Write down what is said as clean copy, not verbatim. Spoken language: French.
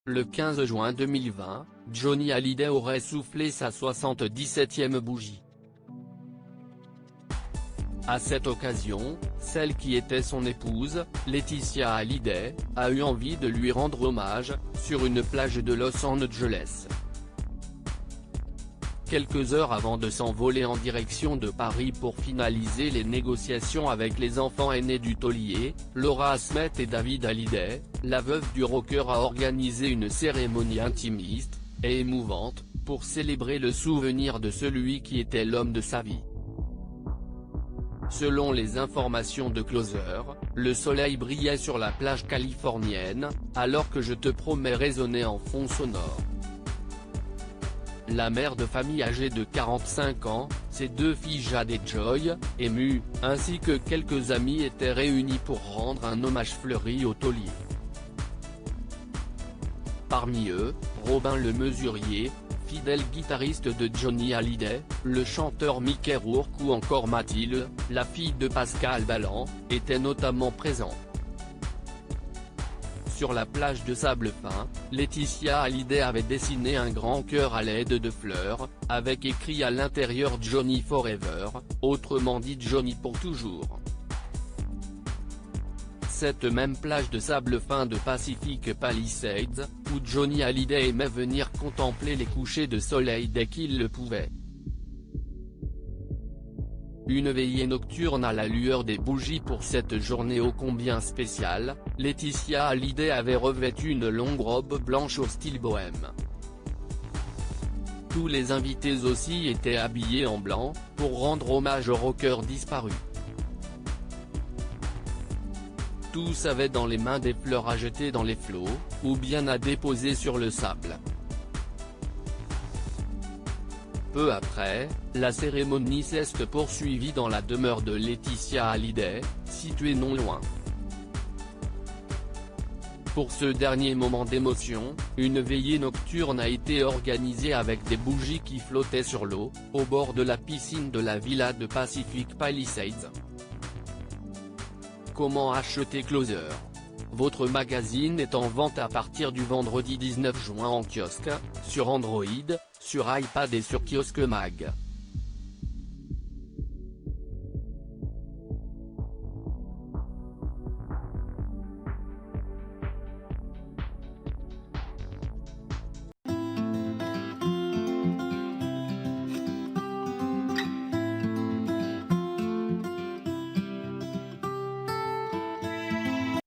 le 15 juin 2020, Johnny Hallyday aurait soufflé sa 77e bougie. À cette occasion, celle qui était son épouse, Laetitia Hallyday, a eu envie de lui rendre hommage, sur une plage de Los Angeles. Quelques heures avant de s'envoler en direction de Paris pour finaliser les négociations avec les enfants aînés du taulier, Laura Asmet et David Hallyday, la veuve du rocker, a organisé une cérémonie intimiste, et émouvante, pour célébrer le souvenir de celui qui était l'homme de sa vie. Selon les informations de Closer, le soleil brillait sur la plage californienne, alors que Je te promets résonnait en fond sonore. La mère de famille âgée de 45 ans, ses deux filles Jade et Joy, émues, ainsi que quelques amis étaient réunis pour rendre un hommage fleuri au taulier. Parmi eux, Robin le Mesurier, fidèle guitariste de Johnny Hallyday, le chanteur Mickey Rourke ou encore Mathilde, la fille de Pascal Ballan, étaient notamment présents. Sur la plage de sable fin, Laetitia Hallyday avait dessiné un grand cœur à l'aide de fleurs, avec écrit à l'intérieur Johnny Forever, autrement dit Johnny pour toujours. Cette même plage de sable fin de Pacific Palisades, où Johnny Hallyday aimait venir contempler les couchers de soleil dès qu'il le pouvait. Une veillée nocturne à la lueur des bougies pour cette journée ô combien spéciale, Laetitia Hallyday avait revêtu une longue robe blanche au style bohème. Tous les invités aussi étaient habillés en blanc, pour rendre hommage au rocker disparu. Tous avaient dans les mains des fleurs à jeter dans les flots, ou bien à déposer sur le sable. Peu après, la cérémonie s'est poursuivie dans la demeure de Laetitia Hallyday, située non loin. Pour ce dernier moment d'émotion, une veillée nocturne a été organisée avec des bougies qui flottaient sur l'eau, au bord de la piscine de la villa de Pacific Palisades. Comment acheter Closer? Votre magazine est en vente à partir du vendredi 19 juin en kiosque, sur Android, sur iPad et sur Kiosque Mag.